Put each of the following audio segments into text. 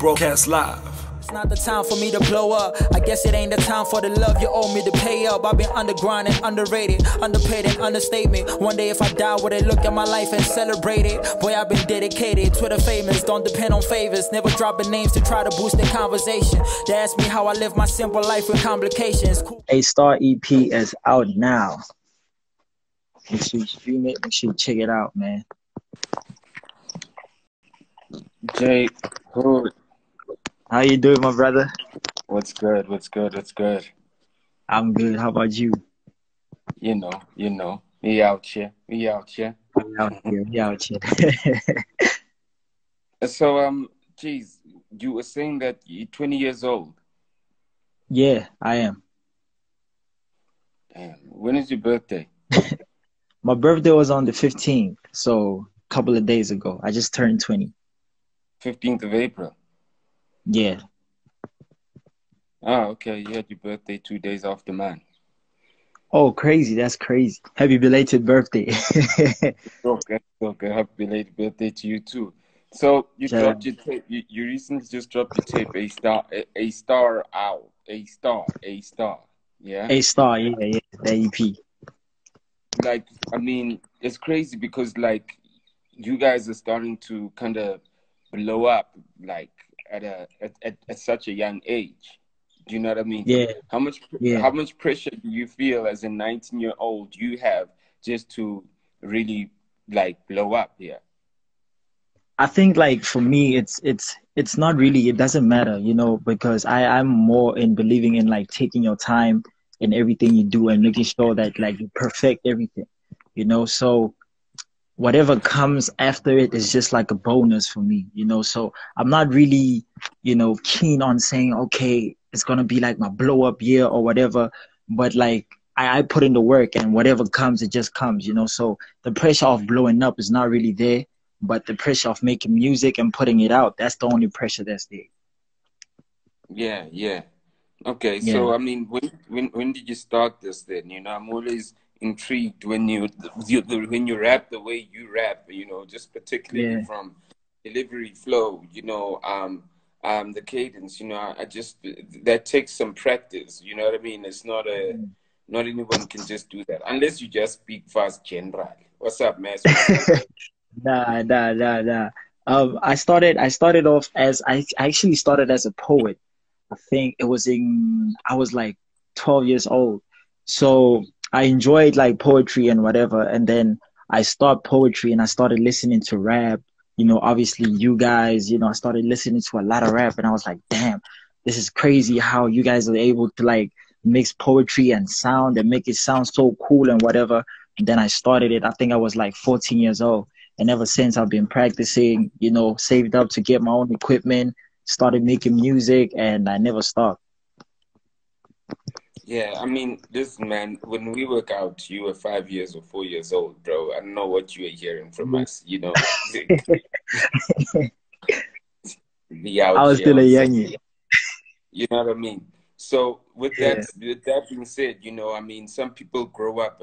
broadcast live. It's not the time for me to blow up. I guess it ain't the time for the love you owe me to pay up. I've been underground and underrated, underpaid and understatement. One day if I die, would they look at my life and celebrate it? Boy, I've been dedicated. Twitter famous, don't depend on favors. Never dropping names to try to boost their conversation. They ask me how I live my simple life with complications. A Star EP is out now. Make sure you stream it. Make sure you check it out, man. JayHood. How you doing, my brother? What's good? What's good? What's good? I'm good. How about you? You know. We out here. We out here. So, geez, you were saying that you're 20 years old. Yeah, I am. Damn. When is your birthday? My birthday was on the 15th, so a couple of days ago. I just turned 20. 15th of April. Yeah. Ah, okay. You had your birthday 2 days after mine. Oh, crazy. That's crazy. Happy belated birthday. Okay. Happy belated birthday to you too. So you dropped your tape. You recently just dropped your tape, A Star out. A Star. Yeah. A Star, yeah. The EP. Like, I mean, it's crazy because like you guys are starting to kind of blow up, like at such a young age. Do you know what I mean? Yeah. How much pressure do you feel as a 19-year-old you have just to really like blow up here? I think like for me it's not really, it doesn't matter, you know, because I'm more in believing in like taking your time in everything you do and making sure that like you perfect everything, you know. So whatever comes after it is just like a bonus for me, you know. So I'm not really, you know, keen on saying, okay, it's going to be like my blow up year or whatever. But like I put in the work and whatever comes, it just comes, you know. So the pressure of blowing up is not really there, but the pressure of making music and putting it out, that's the only pressure that's there. Yeah. Okay, Yeah. so I mean, when did you start this then? You know, I'm always intrigued when you rap the way you rap, you know, just particularly from delivery flow, you know, the cadence, you know, I just, that takes some practice, you know what I mean? It's not anyone can just do that unless you just speak fast general. What's up, man? Nah. I started off as, I actually started as a poet. I think it was I was like 12 years old. So I enjoyed like poetry and whatever. And then I stopped poetry and I started listening to rap. You know, obviously you guys, you know, I started listening to a lot of rap and I was like, damn, this is crazy how you guys are able to like mix poetry and sound and make it sound so cool and whatever. And then I started it. I think I was like 14 years old. And ever since I've been practicing, you know, saved up to get my own equipment, started making music, and I never stopped. Yeah, I mean, listen, man, when we work out, you were 5 years or 4 years old, bro. I don't know what you were hearing from us, you know. I was still a youngin'. You know what I mean? So with that being said, you know, I mean, some people grow up,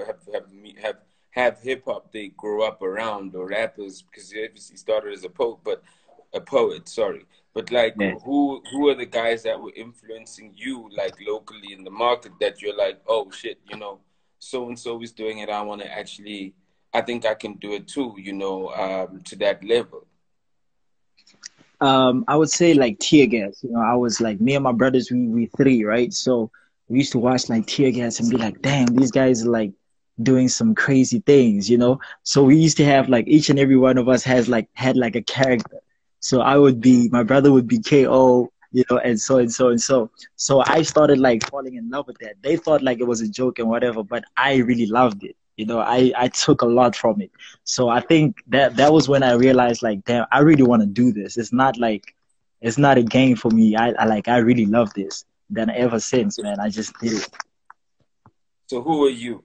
have hip hop they grow up around, or rappers, because they obviously started as a poet, sorry. But like, who are the guys that were influencing you, like locally in the market, that you're like, oh shit, you know, so and so is doing it. I think I can do it too, you know, to that level. I would say like Teargas. You know, I was like, me and my brothers, we three, right? So we used to watch like Teargas and be like, damn, these guys are like doing some crazy things, you know. So we used to have like, each and every one of us had like a character. So my brother would be KO, you know, and so and so and so. So I started like falling in love with that. They thought like it was a joke and whatever, but I really loved it. You know, I took a lot from it. So I think that was when I realized like, damn, I really want to do this. It's not a game for me. I really love this. Then ever since, man, I just did it. So who are you?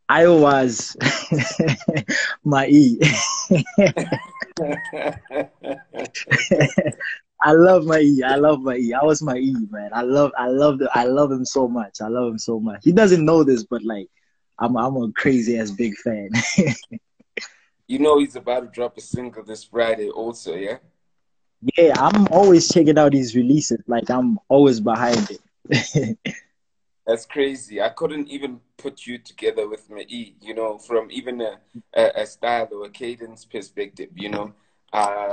I was my E. I love my E. I was my E, man. I love him so much. He doesn't know this, but like, I'm a crazy ass big fan. You know he's about to drop a single this Friday also, yeah? Yeah, I'm always checking out these releases. Like I'm always behind it. That's crazy. I couldn't even put you together with my from even a style or a cadence perspective, Yeah, I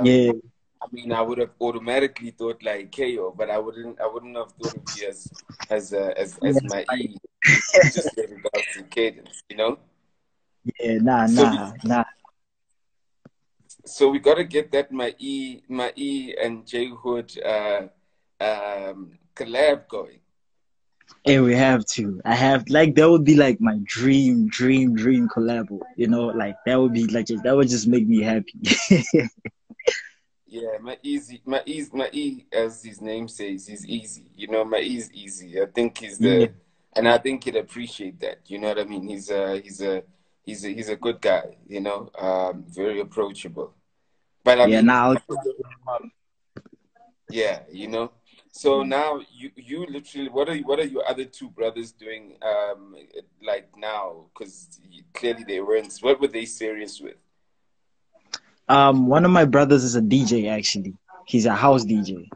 mean, I would have automatically thought like KO, but I wouldn't have thought of you as yes, my like, just in regards to cadence. yeah, nah, So we nah, nah. so we gotta get that my E and JayHood collab going. And we have to. I have like that would be like my dream collab. Like that would be like that would just make me happy. Yeah, my E, as his name says, he's easy. My E is easy. I think Yeah, and I think he'd appreciate that. You know what I mean? He's a good guy. Very approachable. But I yeah. mean, Now, yeah. So now you literally, what are your other two brothers doing? Like now, because clearly they weren't. What were they serious with? one of my brothers is a DJ actually. He's a house DJ.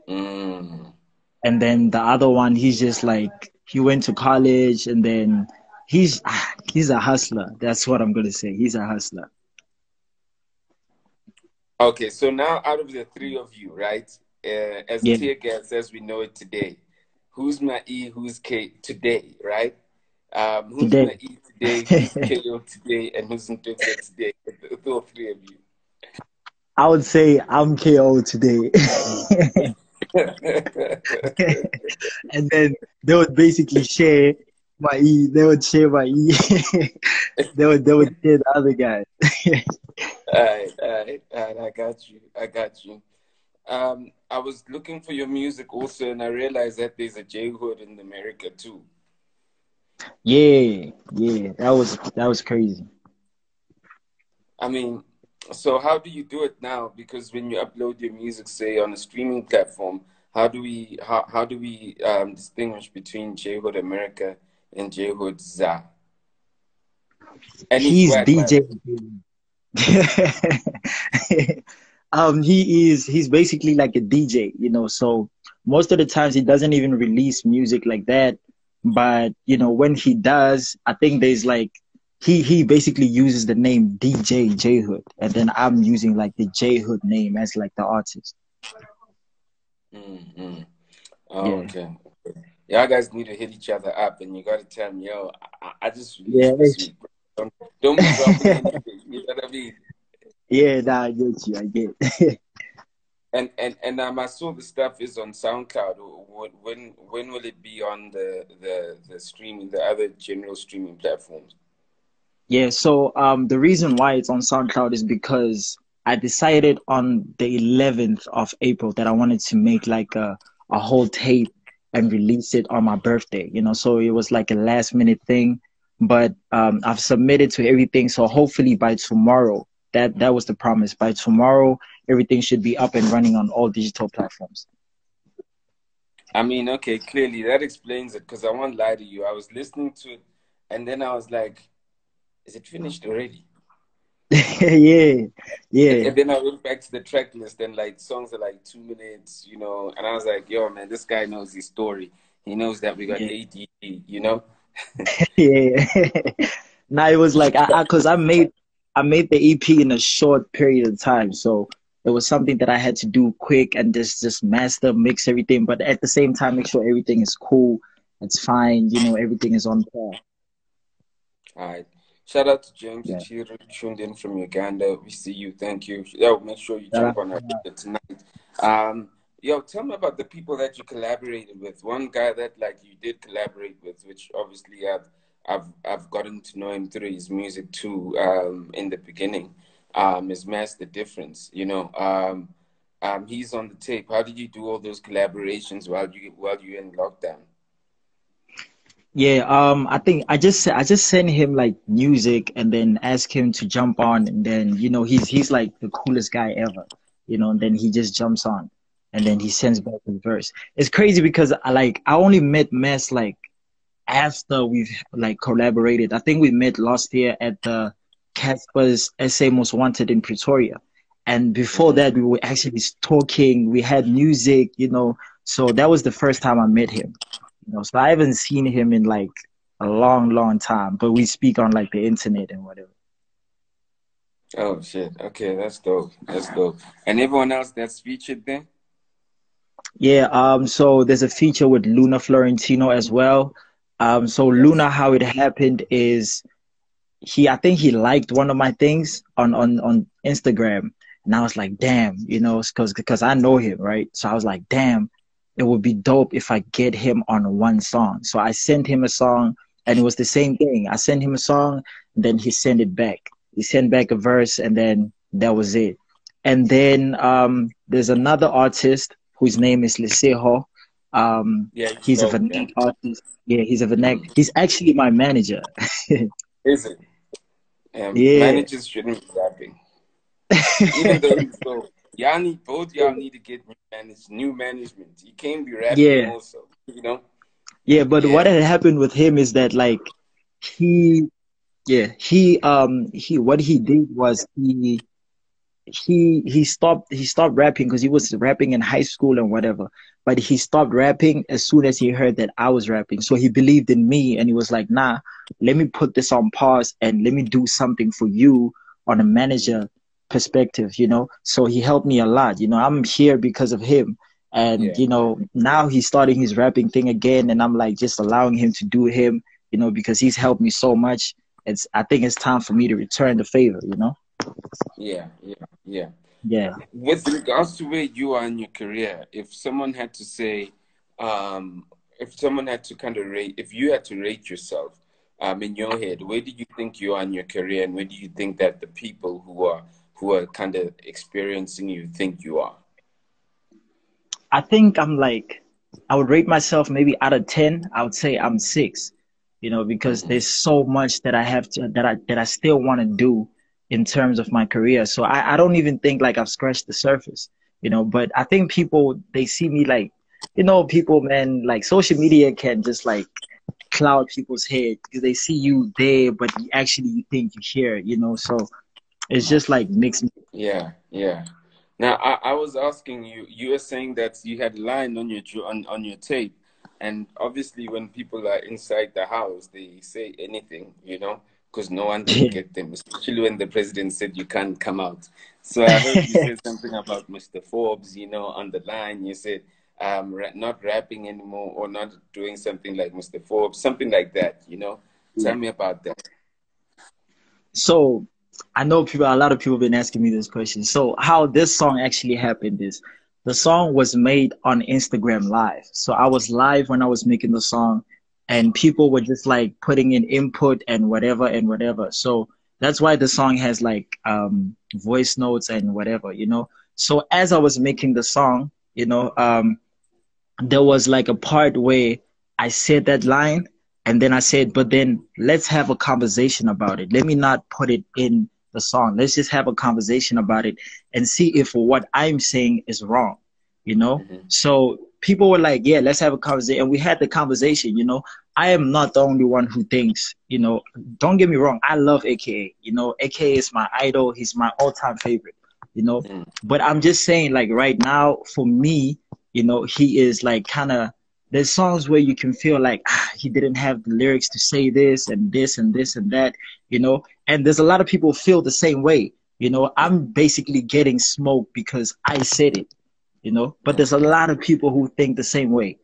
Mm. And then the other one, he's just like he went to college, and then he's a hustler. That's what I'm gonna say. He's a hustler. Okay, so now out of the three of you, right? As Yeah, Teargas as we know it today, who's my E, who's K today, right? Who's today. my E today, who's KO today, and who's Ntosa today? All three of you. I would say I'm KO today. And then they would basically share my E. They would share my E. They would share the other guy. All right, I got you. I got you. I was looking for your music also, and I realized that there's a JayHood in America too. Yeah, yeah. That was crazy. I mean, so how do you do it now? Because when you upload your music, say on a streaming platform, how do we distinguish between JayHood America and JayHood ZA? And he's He's whack, by the DJ. way. He's basically like a DJ. So most of the times he doesn't even release music like that. But when he does, I think there's like he basically uses the name DJ JayHood, and then I'm using like the JayHood name as like the artist. Mm-hmm. Oh, Yeah. okay. Y'all guys need to hit each other up, and you got to tell me, yo, I just Yeah. released this week, bro. Don't be dropping anything. You know what I mean? Yeah, nah, I get you. I get. And I saw the stuff is on SoundCloud. When will it be on the streaming, the other general streaming platforms? Yeah, so the reason why it's on SoundCloud is because I decided on the 11th of April that I wanted to make like a whole tape and release it on my birthday. So it was like a last minute thing, but I've submitted to everything, so hopefully by tomorrow, that was the promise. By tomorrow, everything should be up and running on all digital platforms. I mean, okay, clearly that explains it because I won't lie to you. I was listening to it, and then I was like, "Is it finished already?" Yeah, And, yeah, and then I went back to the track list, and like songs are like 2 minutes, and I was like, "Yo, man, this guy knows his story. He knows that we got yeah. ADD." Yeah. Now it was like cause I made the EP in a short period of time. So it was something that I had to do quick and just master, mix everything, but at the same time make sure everything is cool, it's fine, everything is on par. All right. Shout out to James Yeah. Achiro, tuned in from Uganda. We see you. Thank you. Yo, make sure you Shout out. jump on our radio tonight. Yo, tell me about the people that you collaborated with. One guy that like you did collaborate with, which obviously I've gotten to know him through his music too. In the beginning, is Mass the Difference. He's on the tape. How did you do all those collaborations while you in lockdown? Yeah, I think I just send him like music and then ask him to jump on, and then he's like the coolest guy ever, and then he just jumps on and then he sends back the verse. It's crazy because I only met Mess like after we've like collaborated. I think we met last year at the Casper's SA Most Wanted in Pretoria. And before that, we were actually talking. We had music, you know. So that was the first time I met him. You know, so I haven't seen him in like a long, long time. But we speak on like the internet and whatever. Oh shit. Okay, that's dope. That's dope. And everyone else that's featured there? Yeah. So there's a feature with Luna Florentino as well. So Yes. Luna, how it happened is I think he liked one of my things on Instagram, and I was like, damn, you know, because I know him, right? So I was like, damn, it would be dope if I get him on one song. So I sent him a song, and it was the same thing. I sent him a song, and then he sent it back. He sent back a verse, and then that was it. And then there's another artist whose name is Liseho. Yeah, it's He's a dope, yeah. Vanek artist. Yeah, he's a Vanek. He's actually my manager. Is it? Yeah. Managers shouldn't be rapping. Even though he's dope. Both y'all need to get new management. You can't be rapping Yeah. also, you know? Yeah, but what Yeah. had happened with him is that like he he what he did was he stopped rapping because he was rapping in high school and whatever. But he stopped rapping as soon as he heard that I was rapping. So he believed in me and he was like, nah, let me put this on pause and let me do something for you on a manager perspective, you know? So he helped me a lot. You know, I'm here because of him. And, Yeah. you know, now he's starting his rapping thing again and I'm like just allowing him to do him, you know, because he's helped me so much. I think it's time for me to return the favor, you know? Yeah, yeah, yeah. Yeah. With regards to where you are in your career, if someone had to say, if someone had to kind of rate, if you had to rate yourself, in your head, where do you think you are in your career, and where do you think that the people who are kind of experiencing you think you are? I think I would rate myself maybe out of 10, I would say I'm 6, you know, because Hmm. there's so much that I have to, that I still want to do in terms of my career. So I don't even think like I've scratched the surface, you know, but I think people, they see me like, you know, people, man, like social media can just like cloud people's head because they see you there, but you think you're here, you know, so it's just like mixed. Yeah, yeah. Now, I was asking you, you were saying that you had a line on your on your tape, and obviously when people are inside the house, they say anything, you know, because no one can Yeah. get them, especially when the president said you can't come out. So I heard you say something about Mr. Forbes, you know, on the line. You said not rapping anymore or not doing something like Mr. Forbes, something like that, you know. Tell me about that. So I know a lot of people have been asking me this question. So how this song actually happened is the song was made on Instagram Live. So I was live when I was making the song and people were just like putting in input and whatever and whatever. So that's why the song has like voice notes and whatever, you know. So as I was making the song, you know, there was like a part where I said that line and then I said, but then let's have a conversation about it. Let me not put it in the song. Let's just have a conversation about it and see if what I'm saying is wrong, you know? Hmm. So people were like, yeah, let's have a conversation. And we had the conversation, you know? I am not the only one who thinks, you know, don't get me wrong. I love AKA, you know, AKA is my idol. He's my all time favorite, you know? But I'm just saying like right now for me, you know, he is like kind of, there's songs where you can feel like he didn't have the lyrics to say this and this and this and that, you know, and there's a lot of people feel the same way. You know, I'm basically getting smoked because I said it, you know, but there's a lot of people who think the same way,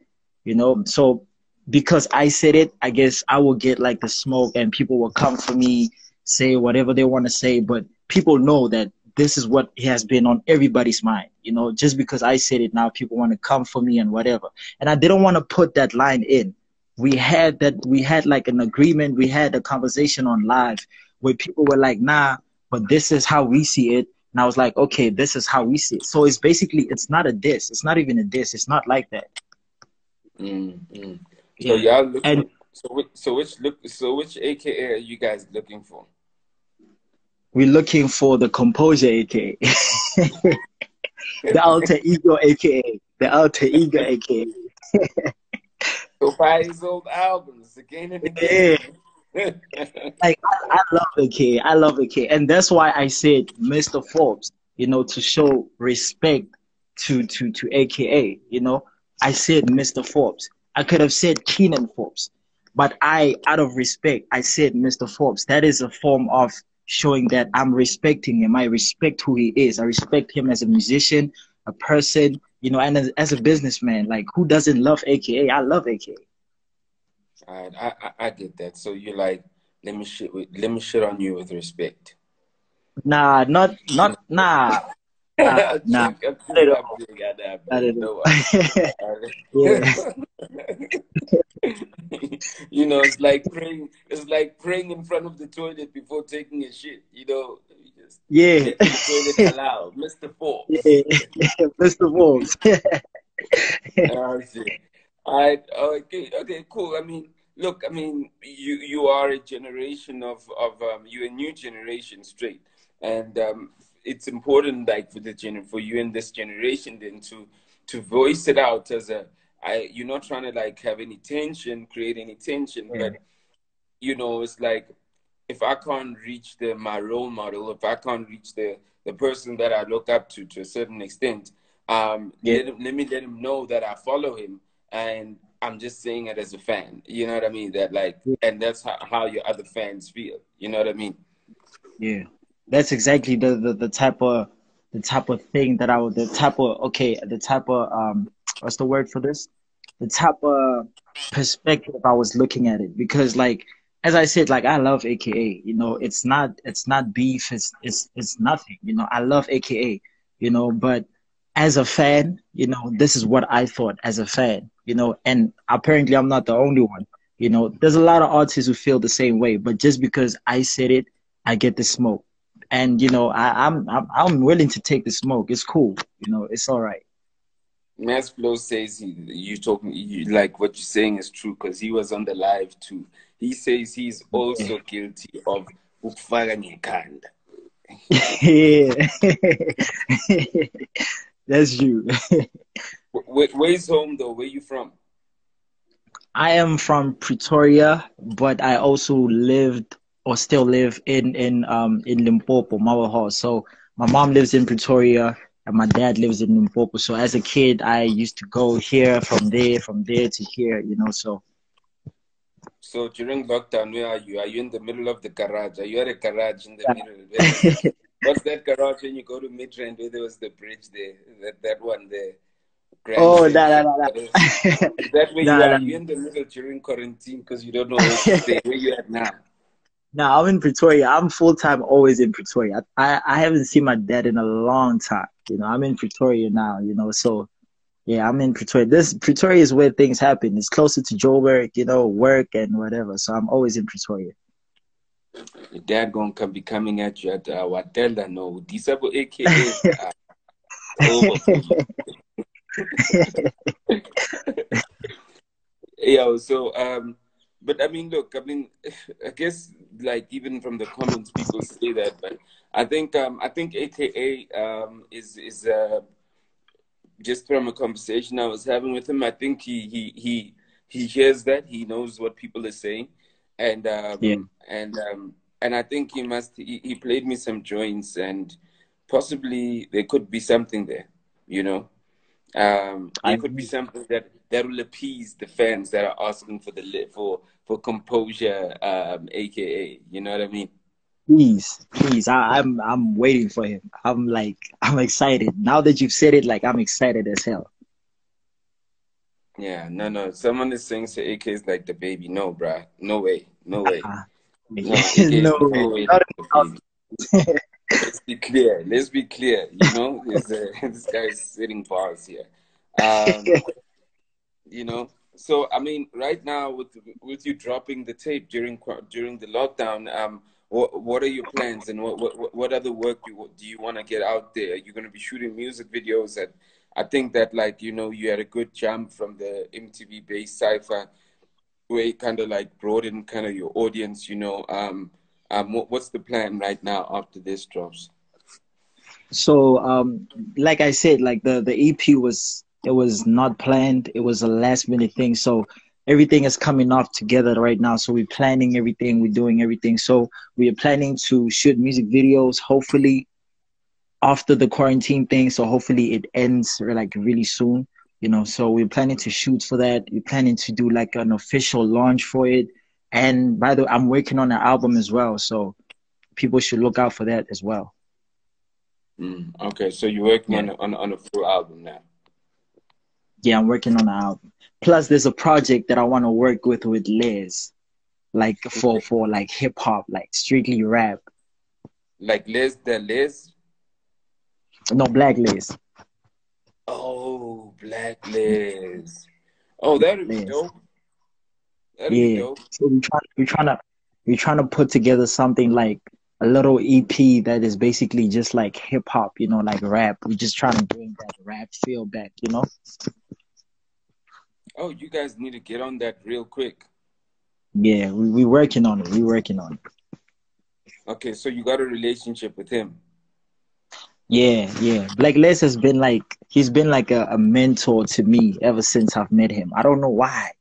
you know, so because I said it, I guess I will get like the smoke and people will come for me, say whatever they want to say, but people know that this is what has been on everybody's mind. You know, just because I said it now, people want to come for me and whatever. And I didn't want to put that line in. We had like an agreement, we had a conversation on live where people were like, nah, but this is how we see it. And I was like, okay, this is how we see it. So it's basically, it's not a diss. It's not even a diss. It's not like that. Mm-hmm. So Yeah. y'all looking. And So which AKA are you guys looking for? we're looking for the composure, aka the alter ego, aka the alter ego, aka. So buy his old albums again and Yeah. again. Like I love AK. I love AK. And that's why I said Mr. Forbes. to show respect to AKA, I said Mr. Forbes. I could have said Keenan Forbes, but out of respect, I said Mr. Forbes. That is a form of showing that I'm respecting him. I respect who he is. I respect him as a musician, a person, and as a businessman. Like, who doesn't love AKA? I love AKA. All right, I get that. So you're like, let me shit on you with respect. Nah, nah. Nah. Not at all. Yeah. It's like praying. It's like praying in front of the toilet before taking a shit. Just yeah. take the toilet aloud, Mr. Forbes. Yeah. Mr. Forbes. All right. Okay. Cool. I mean, look. I mean, you are a generation of you're a new generation straight, and it's important, like, for you in this generation, then to voice it out as you're not trying to like have any tension, create any tension, Yeah. but it's like, if I can't reach my role model, if I can't reach the person that I look up to a certain extent, let me let him know that I follow him, and I'm just saying it as a fan. You know what I mean? That like, and that's how your other fans feel. You know what I mean? Yeah. That's exactly the type of thing that the type of what's the word for this? The type of perspective I was looking at it, because, like, as I said, like, I love AKA, it's not beef, it's nothing, I love AKA, but as a fan, this is what I thought as a fan, and apparently I'm not the only one. There's a lot of artists who feel the same way, but just because I said it, I get the smoke. And I'm willing to take the smoke. It's cool, it's all right. Mass Flow says like what you're saying is true, because he was on the live too. He says he's also guilty of ukufaka ngekhanda. Yeah. That's you. Where's home though? Where you from? I am from Pretoria, but I also lived or still live in Limpopo, Mawaho. So my mom lives in Pretoria and my dad lives in Limpopo. So as a kid, I used to go here, from there to here, so. So during lockdown, where are you? Are you in the middle of the garage? Are you at a garage in the middle? What's that garage when you go to Midrand, where there was the bridge there? That one there. Oh, no. Is that where you are? You in the middle during quarantine because you don't know where to stay. Where you at now? No, I'm in Pretoria. I'm full-time always in Pretoria. I haven't seen my dad in a long time. I'm in Pretoria now, so yeah, I'm in Pretoria. Pretoria is where things happen. It's closer to Joburg, work and whatever. So I'm always in Pretoria. Your dad gonna be coming at you at Watella, no. Disable AKA over for you. Yeah, so but I mean, look, I guess, like, even from the comments, people say that, but I think AKA is just from a conversation I was having with him. I think he hears that, he knows what people are saying, and I think he played me some joints, and possibly there could be something there, It could be something that will appease the fans that are asking for composure, AKA, you know what I mean? Please, I'm waiting for him. I'm excited. Now that you've said it, like, I'm excited as hell. Yeah, no. Someone is saying so AK is like the baby. No, bruh. No way. No, AK no, no way like the baby. Let's be clear. This guy is sitting bars here. So I mean, right now with you dropping the tape during the lockdown, what are your plans, and what other work do you want to get out there? You're going to be shooting music videos, and I think that, like, you had a good jump from the MTV based cypher, where you kind of like broaden kind of your audience. What's the plan right now after this drops? So like I said, like the EP was not planned. It was a last minute thing. So everything is coming off together right now. So we're planning everything. We're doing everything. So we are planning to shoot music videos, hopefully after the quarantine thing. So hopefully it ends like really soon, you know. So we're planning to shoot for that. We're planning to do like an official launch for it. And by the way, I'm working on an album as well. So people should look out for that as well. Okay, so you're working Yeah. on a full album now. Yeah, I'm working on an album. Plus, there's a project that I want to work with Liz, like for like hip hop, like strictly rap. Like Liz? No, Black Liz. Oh, Black Liz. Oh, that'd be Liz. dope. That'd be Yeah. dope. So we're trying to put together something like a little EP that is basically just like hip hop, you know, like rap. We're just trying to bring that rap feel back, you know? Oh, you guys need to get on that real quick. Yeah, we're working on it. We're working on it. Okay, so you got a relationship with him. Yeah, yeah. Black Les has been like he's been like a mentor to me ever since I've met him. I don't know why.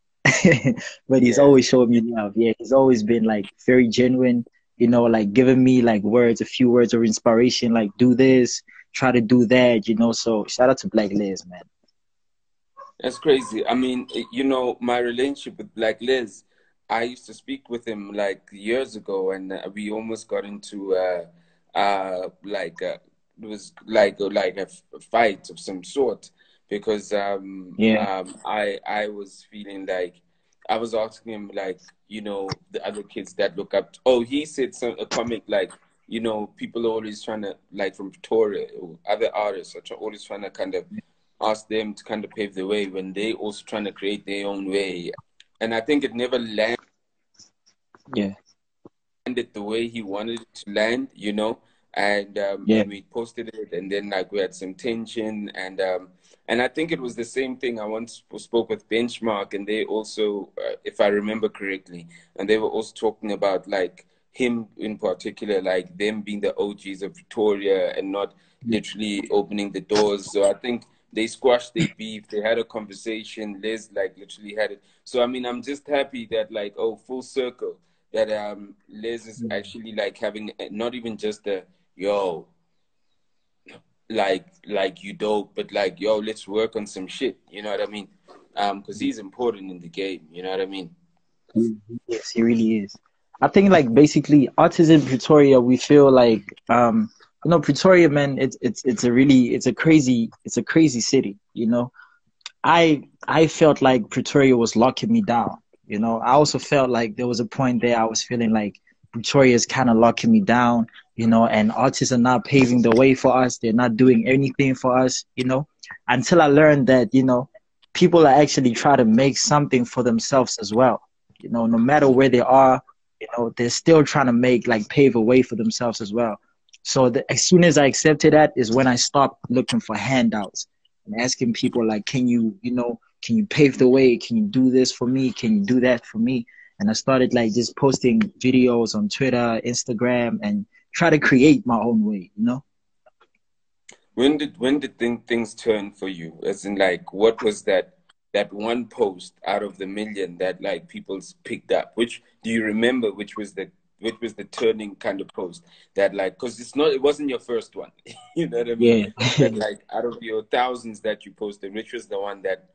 But he's Yeah. always showed me love. Yeah, he's always been like very genuine, you know, like giving me like words, a few words of inspiration, like do this, try to do that, you know. So shout out to Black Les, man. That's crazy. I mean, you know, my relationship with Black Liz, I used to speak with him like years ago, and we almost got into like it was like a fight of some sort because Yeah, I was feeling like I was asking him like, you know, the other kids that look up. Oh, he said a comment like, you know, people are always trying to like from Pretoria or other artists are always trying to kind of ask them to kind of pave the way when they also trying to create their own way. And I think it never landed yeah, the way he wanted it to land, you know. yeah, And we posted it, and then like we had some tension, and I think it was the same thing. I once spoke with Benchmark, and they also, if I remember correctly, and they were also talking about like him in particular, like them being the OGs of Victoria and not literally opening the doors. So I think they squashed their beef. They had a conversation. Liz like literally had it. So I mean, I'm just happy that like, oh, full circle, that Liz is actually like having not even just a yo like you dope, but like yo, let's work on some shit. You know what I mean? Because he's important in the game. You know what I mean? yes, he really is. I think like basically autism Pretoria, we feel like you know, Pretoria, man, it's a really it's a crazy city, you know. I felt like Pretoria was locking me down. You know, I also felt like there was a point there I was feeling like Pretoria is kind of locking me down, you know, and artists are not paving the way for us. They're not doing anything for us, you know, until I learned that, you know, people are actually trying to make something for themselves as well. You know, no matter where they are, you know, they're still trying to make like pave a way for themselves as well. So as soon as I accepted that is when I stopped looking for handouts and asking people like, can you know, can you pave the way? Can you do this for me? Can you do that for me? And I started like just posting videos on Twitter, Instagram, and try to create my own way, you know? When did things turn for you? As in, like, what was that one post out of the million that like people picked up? Which do you remember? Which was the turning kind of post that like, because it wasn't your first one. You know what I mean? Yeah. That like out of your thousands that you posted, which was the one that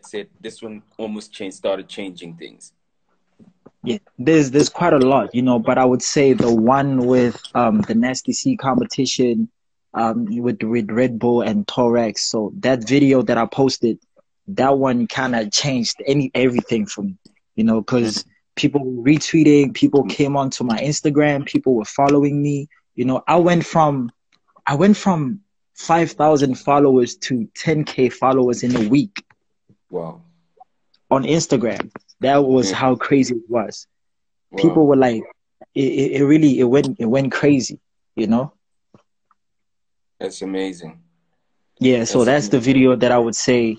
said this one almost started changing things? Yeah, there's quite a lot, you know, but I would say the one with the Nasty C competition with Red Bull and Torex. So that video that I posted, that one kind of changed everything for me, you know, because people were retweeting, people came onto my Instagram, people were following me. You know, I went from 5,000 followers to 10K followers in a week Wow. on Instagram. That was Yeah. how crazy it was. People Wow. were like, it really it went crazy, you know. That's amazing. Yeah, so That's that's the amazing. video that I would say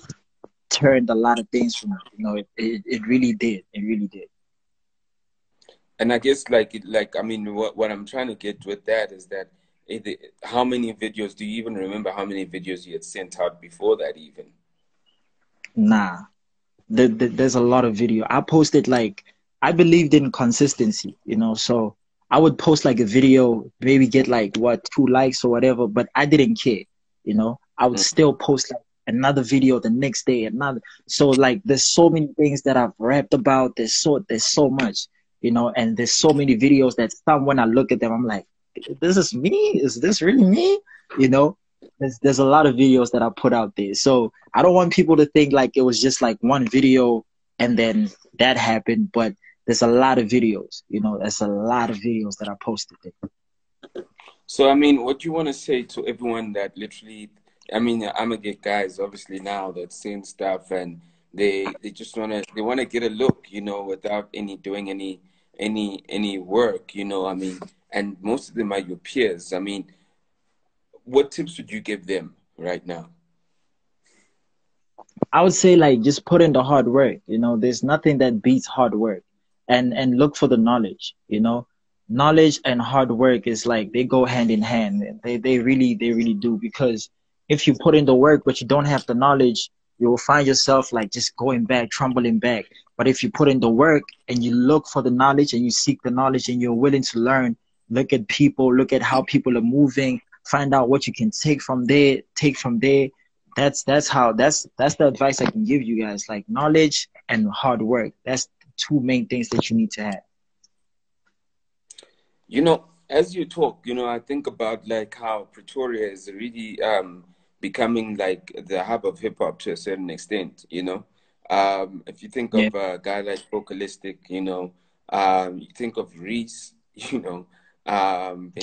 turned a lot of things for me. You know, it really did. It really did. And I guess like I mean, what I'm trying to get with that is that how many videos do you even remember? How many videos you had sent out before that even? Nah, there's a lot of video. I posted like I believed in consistency, you know. So I would post like a video, maybe get like what 2 likes or whatever, but I didn't care, you know. I would Mm. still post like another video the next day, another. So like there's so many things that I've rapped about. There's so much, you know, and there's so many videos that some when I look at them, I'm like, this is me? Is this really me? You know, there's a lot of videos that I put out there. So I don't want people to think like it was just like one video and then that happened, but there's a lot of videos, you know, there's a lot of videos that I posted there. So, I mean, what you want to say to everyone that literally, I mean, I'm gonna get guys obviously now that saying stuff and they just wanna get a look, you know, without doing any work, you know. I mean, and most of them are your peers. I mean, what tips would you give them right now? I would say like just put in the hard work. You know, there's nothing that beats hard work, and look for the knowledge. You know, knowledge and hard work is like they go hand in hand. They really do, because if you put in the work but you don't have the knowledge, you will find yourself like just going back, trembling back. But if you put in the work and you look for the knowledge and you seek the knowledge and you're willing to learn, look at people, look at how people are moving, find out what you can take from there. That's the advice I can give you guys. Like knowledge and hard work. That's the two main things that you need to have. You know, as you talk, you know, I think about like how Pretoria is really becoming like the hub of hip hop to a certain extent, you know. If you think Yeah, of a guy like Vocalistic, you know, you think of Reese, you know,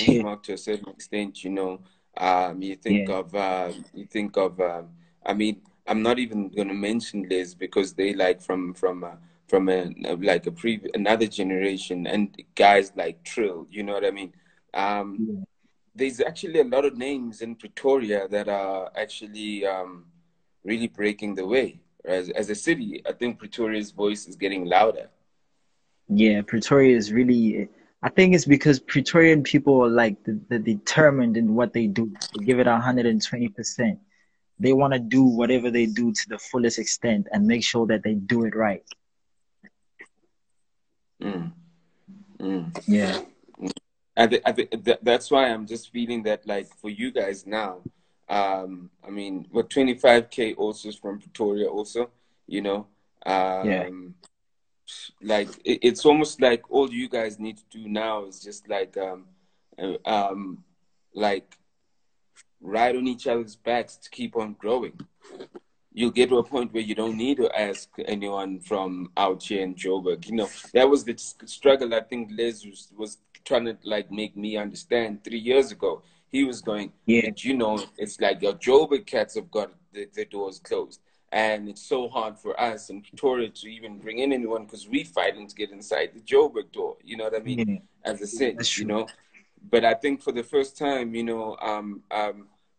yeah, Benchmark to a certain extent, you know, yeah, you think of I mean, I'm not even gonna mention Liz because they like from like another generation, and guys like Trill, you know what I mean. Um, yeah, there's actually a lot of names in Pretoria that are actually really breaking the way. As a city, I think Pretoria's voice is getting louder. yeah. Pretoria is really. I think it's because Pretorian people are like the determined in what they do. They give it 120%. They want to do whatever they do to the fullest extent and make sure that they do it right. Mm, mm. Yeah, That's why I'm just feeling that, like, for you guys now, I mean, what 25K also is from Pretoria, also, you know, yeah, um, like it's almost like all you guys need to do now is just uh, um, like ride on each other's backs to keep on growing. You'll get to a point where you don't need to ask anyone from out here in Joburg. You know, that was the struggle I think Les was trying to like make me understand 3 years ago. He was going, yeah, but you know, it's like your Joburg cats have got the doors closed. And it's so hard for us in Pretoria to even bring in anyone because we fighting to get inside the Joburg door. You know what I mean? yeah. As a That's sense, you true. know. But I think for the first time, you know,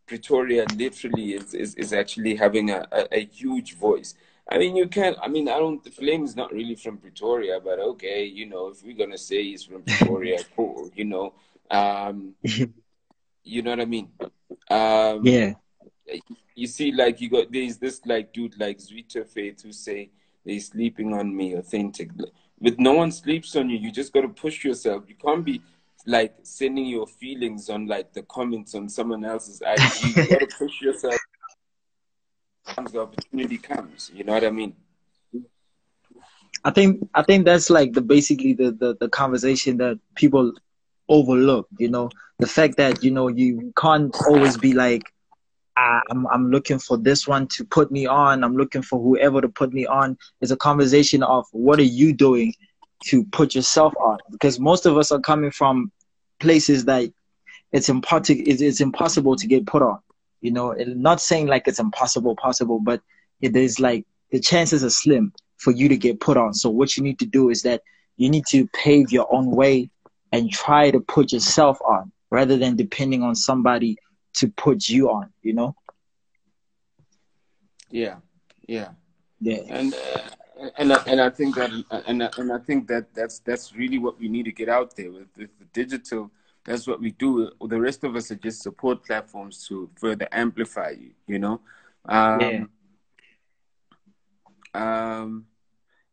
Pretoria literally is actually having a huge voice. I mean, you can't, I mean, I don't, the Flame is not really from Pretoria, but okay, you know, if we're going to say he's from Pretoria, cool, you know. You know what I mean? Um, Yeah, you see, like, you got, there's this, like, dude like Zwita Faith who say they're sleeping on me, authentic. But no one sleeps on you. You just got to push yourself. You can't be like sending your feelings on like the comments on someone else's IG. You got to push yourself as the opportunity comes. You know what I mean? I think that's like the basically the conversation that people overlook, you know, the fact that, you know, you can't always be like, I'm looking for this one to put me on, I'm looking for whoever to put me on. It's a conversation of what are you doing to put yourself on, because most of us are coming from places that it's impossible to get put on, you know. And not saying like it's possible, but it is like the chances are slim for you to get put on. So what you need to do is that you need to pave your own way and try to put yourself on rather than depending on somebody to put you on, you know. Yeah, yeah. Yeah, And and I think that and I think that that's really what we need to get out there with the digital. That's what we do. The rest of us are just support platforms to further amplify you. You know. yeah. Um, um,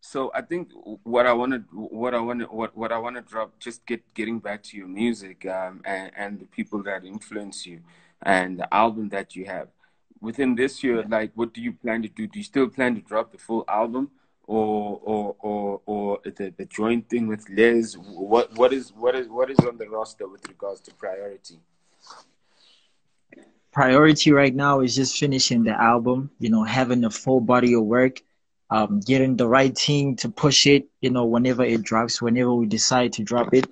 So I think what I want to drop, just getting back to your music, and the people that influence you, and the album that you have within this year. Like, what do you plan to do? Do you still plan to drop the full album, or the joint thing with Les? What is on the roster with regards to priority? Priority right now is just finishing the album, having a full body of work, getting the right team to push it, whenever it drops, whenever we decide to drop it,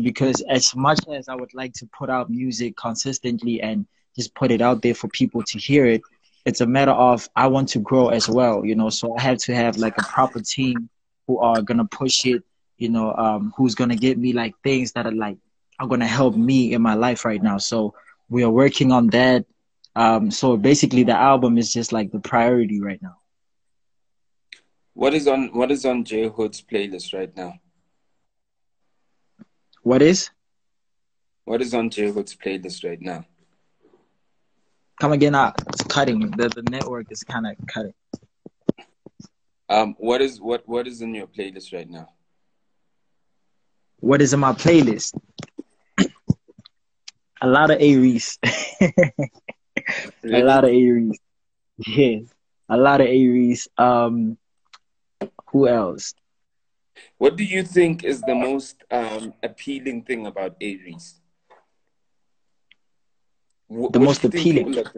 because as much as I would like to put out music consistently and just put it out there for people to hear it, it's a matter of I want to grow as well, so I have to have like a proper team who are gonna push it, who's gonna get me like things that are gonna help me in my life right now. So we are working on that. So basically the album is just like the priority right now. What is on JayHood's playlist right now? What is? What is on JayHood's playlist right now? Come again? It's cutting. The network is kind of cutting. What is in your playlist right now? What is in my playlist? A lot of Aries. A lot of Really? Aries. Yeah. A lot of Aries. Who else? What do you think is the most appealing thing about Aries? The What do most you think appealing. people are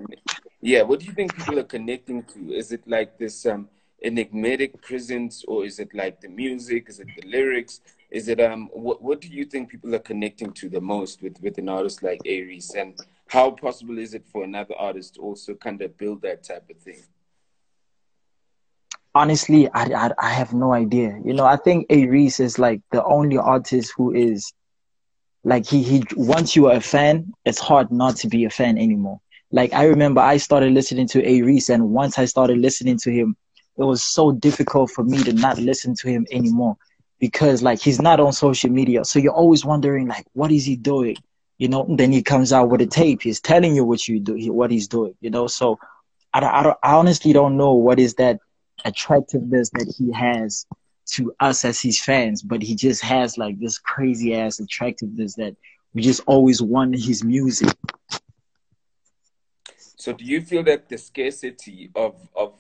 yeah, what do you think people are connecting to? Is it like this enigmatic presence, or is it like the music? Is it the lyrics? Is it what do you think people are connecting to the most with an artist like Aries? And how possible is it for another artist to also kind of build that type of thing? Honestly, I have no idea. I think Aries is like the only artist who is like he once you are a fan, it's hard not to be a fan anymore. Like I remember I started listening to Aries, and once I started listening to him, it was so difficult for me to not listen to him anymore because like he's not on social media. So you're always wondering like what is he doing? Then he comes out with a tape. He's telling you what you do, what he's doing. So I honestly don't know what is that attractiveness that he has to us as his fans, but he just has like this crazy ass attractiveness that we just always want his music. So do you feel that the scarcity of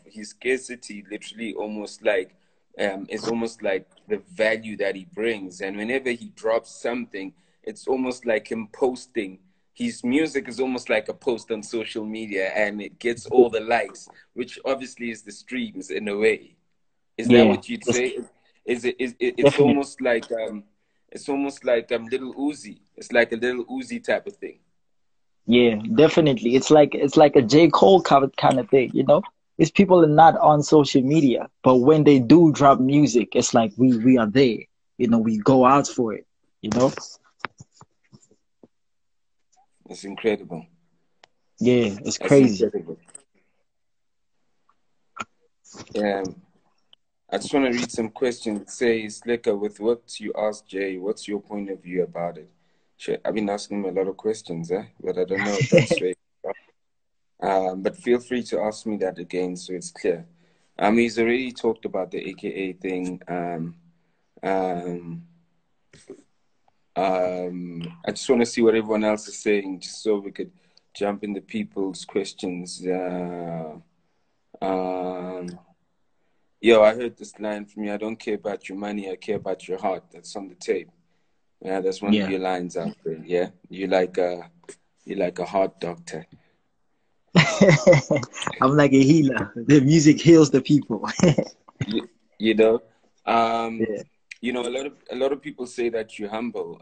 his scarcity literally almost like is almost like the value that he brings, and whenever he drops something, it's almost like him posting his music is almost like a post on social media, and it gets all the likes, which obviously is the streams in a way. Is that Yeah, what you'd it's say? It's definitely. almost like little Uzi. It's like a little Uzi type of thing. Yeah, definitely. It's like a J. Cole kind of thing. It's people are not on social media, but when they do drop music, it's like we are there. We go out for it. You know? It's incredible. Yeah, it's It's crazy. incredible. Um, I just want to read some questions. It says, Slicker, with what you asked Jay, what's your point of view about it? Shit, I've been asking him a lot of questions, but I don't know if that's straight. But feel free to ask me that again so it's clear. He's already talked about the AKA thing. Um, I just want to see what everyone else is saying, just so we could jump into people's questions. Yo, I heard this line from you. I don't care about your money. I care about your heart. That's on the tape. Yeah, that's one of Yeah. your lines out there. Yeah, you like a heart doctor. I'm like a healer. The music heals the people. You, you know, um, Yeah. a lot of people say that you're humble.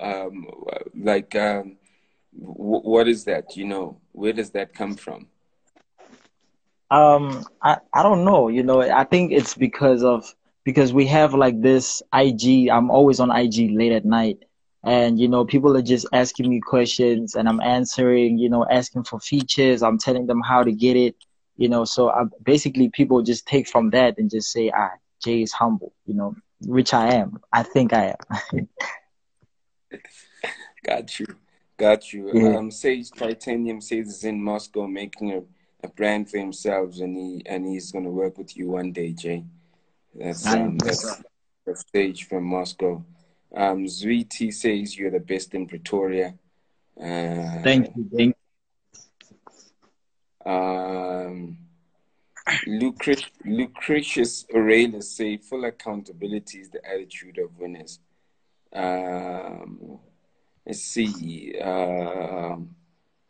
Like, what is that? Where does that come from? I don't know, I think it's because we have like this IG. I'm always on IG late at night, and people are just asking me questions and I'm answering, asking for features. I'm telling them how to get it, so basically people just take from that and just say, Jay is humble, which I am. I think I am. Got you. Got you. Yeah. Sage Titanium says he's in Moscow making a brand for himself, and he's gonna work with you one day, Jay. That's I am. that's the stage from Moscow. Zui T says you're the best in Pretoria. Thank you. Thank Lucretius Aurelius say full accountability is the attitude of winners. Let's see.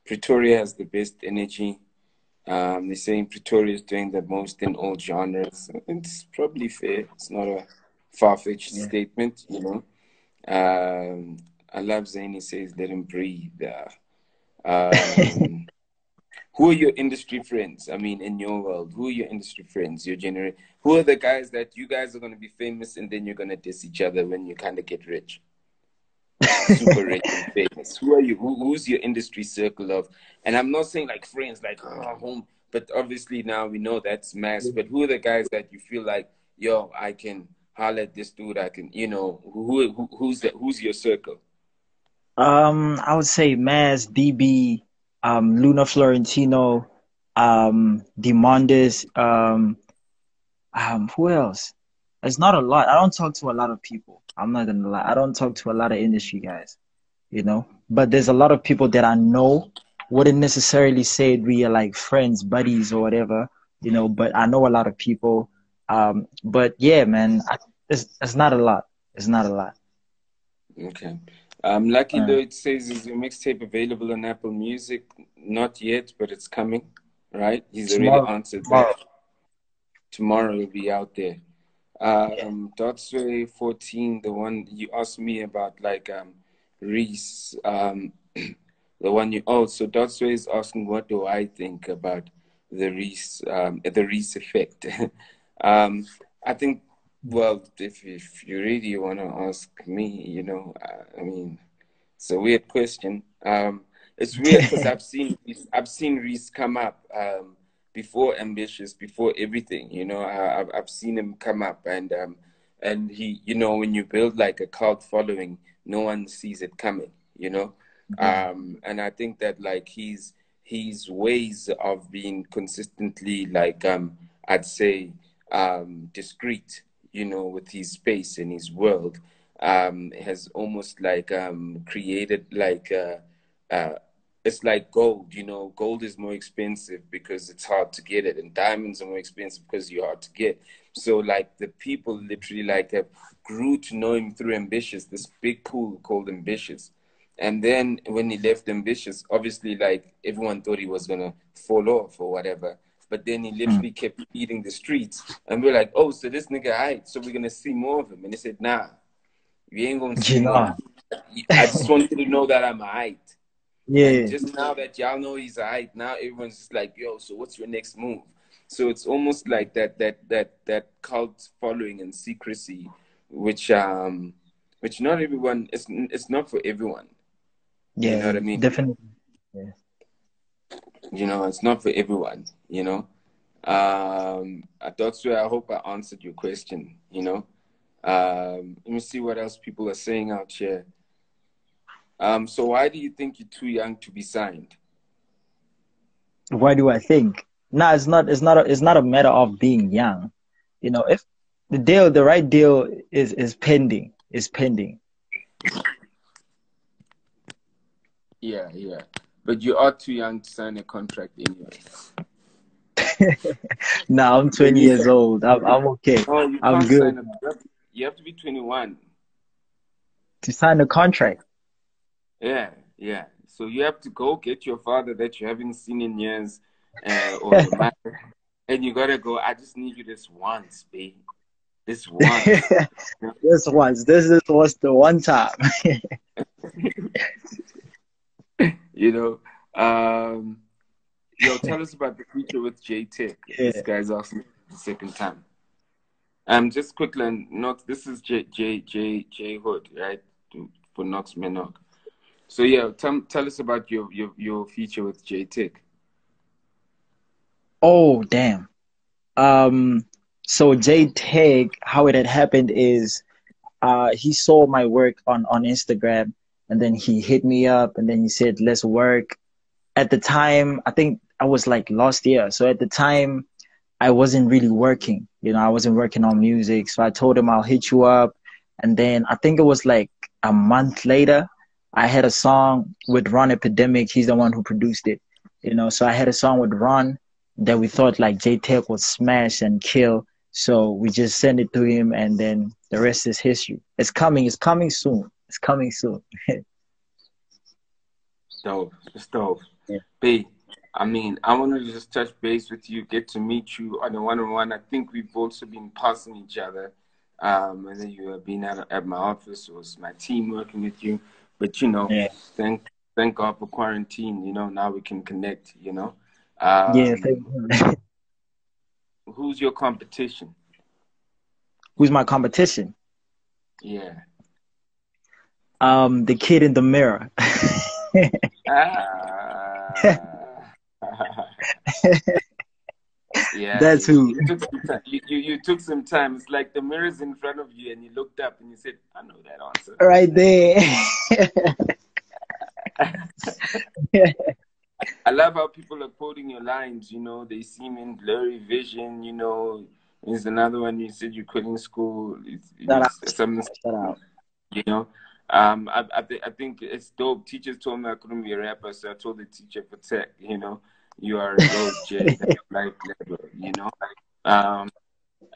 Pretoria has the best energy. They're saying Pretoria is doing the most in all genres. It's probably fair. It's not a far-fetched statement, you know. I love Zane. He says, let him breathe. Who are your industry friends? I mean, in your world, who are your industry friends? Your generation? Who are the guys that you guys are going to be famous and then you're going to diss each other when you kind of get rich? Super rich and famous. Who are you? Who's your industry circle of? And I'm not saying like friends, like home, but obviously now we know that's mass. But who are the guys that you feel like, yo, I can holler at this dude? I can, you know, who's your circle? I would say Maz, DB, Luna Florentino, Demondis, who else? It's not a lot. I don't talk to a lot of people. I'm not gonna lie. I don't talk to a lot of industry guys, you know. But there's a lot of people that I know. Wouldn't necessarily say we are like friends, buddies, or whatever, you know. But I know a lot of people. But yeah, man, it's not a lot. It's not a lot. Okay. Lucky Lloyd says, is your mixtape available on Apple Music? Not yet, but it's coming, right? He's already answered that. Tomorrow it'll be out there. Dotsway 14, the one you asked me about, like Reese, the one you so Dotsway is asking, what do I think about the Reese effect? I think, well, if you really want to ask me, you know, I mean, it's a weird question. It's weird because I've seen Reese come up before Ambitious, before everything. You know, I've seen him come up, and he, you know, when you build like a cult following, no one sees it coming. You know, and I think that like his ways of being consistently like I'd say discreet, you know, with his space and his world, has almost like created like it's like gold, you know. Gold is more expensive because it's hard to get it, and diamonds are more expensive because you're hard to get. So like the people literally like have grew to know him through Ambitious, this big pool called Ambitious. And then when he left Ambitious, obviously like everyone thought he was gonna fall off or whatever. But then he literally kept feeding the streets, and we're like, oh, so this nigga hyped, so we're gonna see more of him. And he said, nah, you ain't gonna see more. I just want you to know that I'm hyped. Yeah. And just now that y'all know he's hyped, now everyone's just like, yo, so what's your next move? So it's almost like that cult following and secrecy, which not everyone, it's not for everyone. Yeah, you know what I mean? Definitely. Yeah. You know, it's not for everyone, you know. That's where I hope I answered your question, you know. Let me see what else people are saying out here. So why do you think you're too young to be signed? Why do I think? No, it's not a matter of being young. You know, if the right deal is pending. Yeah. But you are too young to sign a contract anyway. No, I'm 20 years old. I'm okay. No, you I'm can't good. You have to be 21. To sign a contract. Yeah. So you have to go get your father that you haven't seen in years, or your mother, and you gotta go. I just need you this once, babe. This once. This was the one time. You know, yo, tell us about the feature with J-Tech. Yeah. This guy's asking the second time. Just quickly, this is JayHood, right? For Knox Menok. So yeah, tell us about your feature with J-Tech. Oh damn. So J-Tech, how it had happened is he saw my work on Instagram, and then he hit me up, and then he said, let's work. At the time, I think I was like last year. So at the time, I wasn't really working. You know, I wasn't working on music. So I told him I'll hit you up. And then I think it was like a month later, I had a song with Ron Epidemic. He's the one who produced it. You know, so I had a song with Ron that we thought like J-Tech would smash and kill. So we just sent it to him, and then the rest is history. It's coming soon. It's coming soon. Dope. It's dope. Yeah. B, I mean, I want to just touch base with you, get to meet you on a one-on-one. I think we've also been passing each other. Whether you have been at my office or it's my team working with you. But, you know, Yeah. thank God for quarantine. You know, now we can connect, you know. Yeah. Who's your competition? Who's my competition? Yeah. The kid in the mirror. Yeah, That's who. You took some time. It's like the mirror's in front of you, and you looked up and you said, "I know that answer." Right there. I love how people are quoting your lines. You know, they seem in blurry vision. You know, there's another one you said you quit in school. Something. Shut out. You know, I think it's dope. Teachers told me I couldn't be a rapper, so I told the teacher for tech. You know, you are a gold, Jay. Like, you know,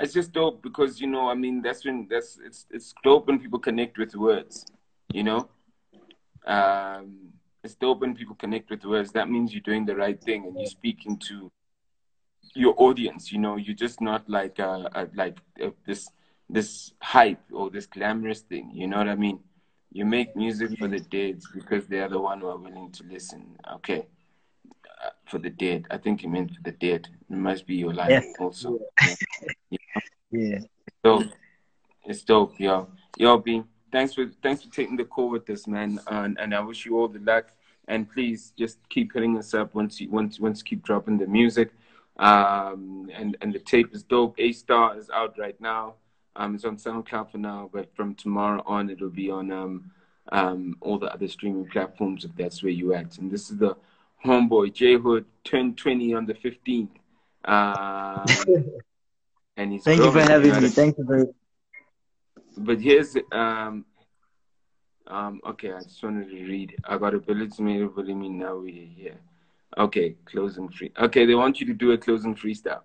it's just dope because, you know, I mean, it's dope when people connect with words. You know, it's dope when people connect with words. That means you're doing the right thing and you're speaking to your audience. You know, you're just not like this hype or this glamorous thing. You know what I mean? You make music for the dead because they are the one who are willing to listen. Okay. For the dead. I think you meant for the dead. It must be your life also. Yeah. Yeah. So it's dope, yo. Yo, B, thanks for taking the call with us, man. And I wish you all the luck. And please just keep hitting us up once you keep dropping the music. And the tape is dope. A-Star is out right now. It's on SoundCloud for now, but from tomorrow on it'll be on all the other streaming platforms if that's where you at. And this is the homeboy JayHood, turned 20 on the 15th. And he's Thank you for having me. Thank you very much. But here's okay, I just wanted to read. I got ability made of me now we're here. Okay, closing free. Okay, they want you to do a closing freestyle.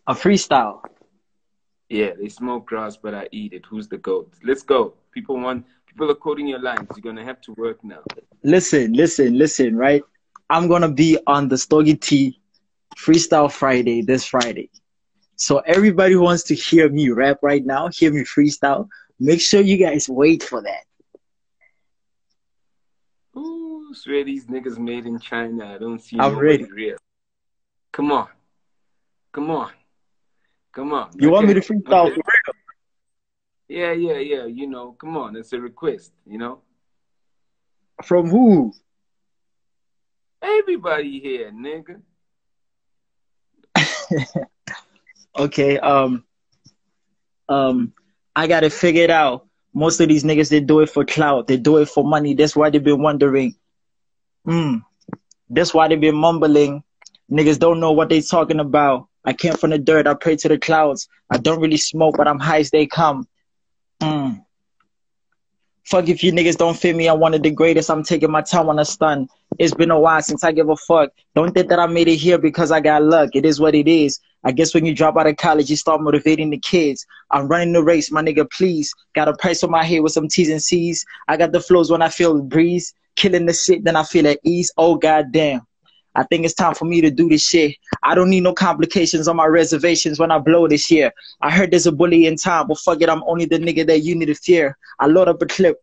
A freestyle. Yeah, they smoke grass, but I eat it. Who's the GOAT? Let's go. People are quoting your lines. You're gonna have to work now. Listen, right? I'm gonna be on the Stogie T Freestyle Friday this Friday. So everybody who wants to hear me rap right now, hear me freestyle, make sure you guys wait for that. Ooh, swear these niggas made in China. I don't see I'm ready. Real. Come on. You want me to freestyle for real? Yeah. You know, come on. It's a request, you know? From who? Everybody here, nigga. Okay, I got it figured out. Most of these niggas, they do it for clout. They do it for money. That's why they've been wondering. That's why they've been mumbling. Niggas don't know what they talking about. I came from the dirt. I pray to the clouds. I don't really smoke, but I'm high as they come. Fuck if you niggas don't feel me. I'm one of the greatest. I'm taking my time on a stun. It's been a while since I give a fuck. Don't think that I made it here because I got luck. It is what it is. I guess when you drop out of college, you start motivating the kids. I'm running the race, my nigga, please. Got a price on my head with some T's and C's. I got the flows when I feel the breeze. Killing the shit, then I feel at ease. Oh, goddamn. I think it's time for me to do this shit. I don't need no complications on my reservations when I blow this year. I heard there's a bully in town, but fuck it, I'm only the nigga that you need to fear. I load up a clip,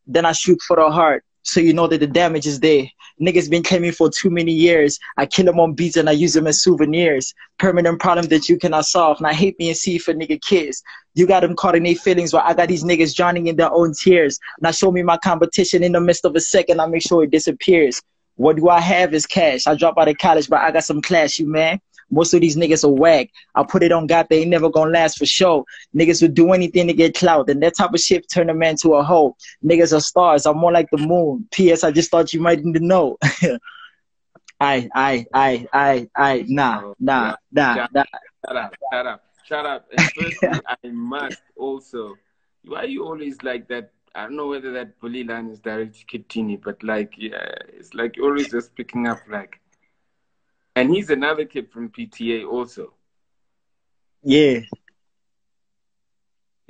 then I shoot for the heart, so you know that the damage is there. Niggas been claiming for too many years. I kill them on beats and I use them as souvenirs. Permanent problem that you cannot solve. Now hate me and see for nigga kids. You got them caught in their feelings while I got these niggas drowning in their own tears. Now show me my competition in the midst of a second, I make sure it disappears. What do I have is cash. I drop out of college, but I got some class, you man. Most of these niggas are whack. I put it on God, they ain't never gonna last for sure. Niggas would do anything to get clout, and that type of shit turn a man to a hoe. Niggas are stars, I'm more like the moon. P.S. I just thought you might need to know. Nah. Shut up. And firstly, I must also. Why are you always like that? I don't know whether that bully line is directed to Kitini, but like, yeah, it's like you're always just picking up like. And he's another kid from PTA also. Yeah.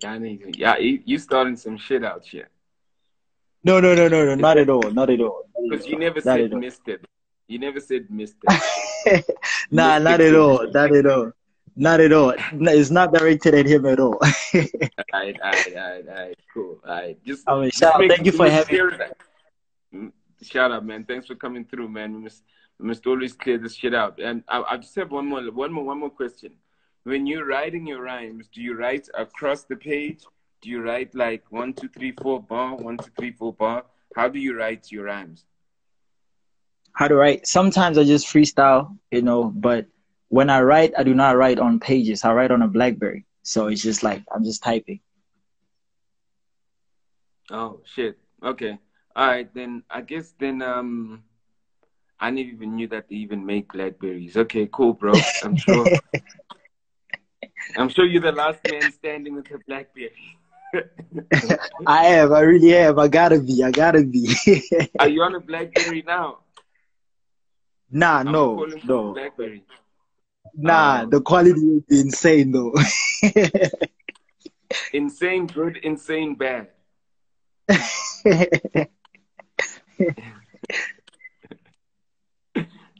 Yeah, you starting some shit out here. No, not at all, not at all. Because you never Not said at all. Mr. You never said Mr. Nah, Mr. not at Kid. all, not at all, not at all. No, it's not directed at him at all. Alright, cool. Alright, just I mean, shout out. make Thank you we for must having clear me. it. Shout out, man. Thanks for coming through, man. We must always clear this shit out. And I just have one more question. When you're writing your rhymes, do you write across the page? Do you write like 1, 2, 3, 4 bar, 1, 2, 3, 4 bar? How do you write your rhymes? How to write? Sometimes I just freestyle, but when I write, I do not write on pages. I write on a BlackBerry. So it's just like I'm just typing. Oh shit. Okay. All right, then I guess then I never even knew that they even make Blackberries. Okay, cool, bro. I'm sure you're the last man standing with a Blackberry. I really am. I gotta be. Are you on a Blackberry now? Nah, I'm no. calling from Blackberry. Nah, the quality would be insane though. Insane good, insane bad.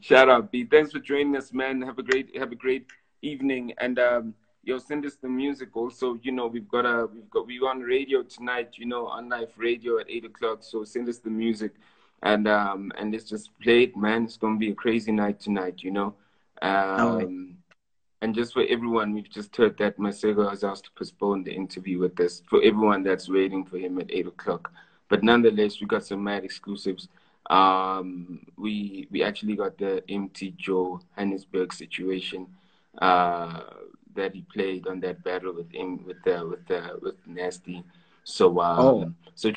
Shout out, B. Thanks for joining us, man. Have a great evening, and send us the music. Also, we're on radio tonight. On live radio at 8 o'clock. So send us the music, and let's just play it, man. It's gonna be a crazy night tonight. And just for everyone, we've just heard that Masego has asked to postpone the interview with us. For everyone that's waiting for him at 8 o'clock. But nonetheless, we got some mad exclusives. We actually got the MT Joe Hannesberg situation that he played on that battle with him with Nasty. So so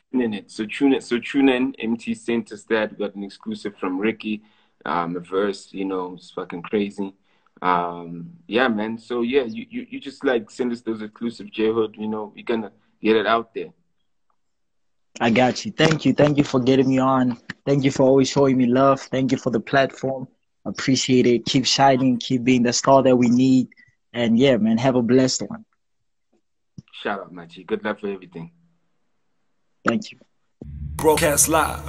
tune in. MT sent us that. We got an exclusive from Ricky. A verse, it's fucking crazy. Yeah, man. So yeah, you just like send us those exclusive JayHood. We're gonna get it out there. I got you. Thank you for getting me on. Thank you for always showing me love. Thank you for the platform. Appreciate it. Keep shining. Keep being the star that we need. And yeah, man, have a blessed one. Shout out, Machi. Good luck for everything. Thank you. Broadcast live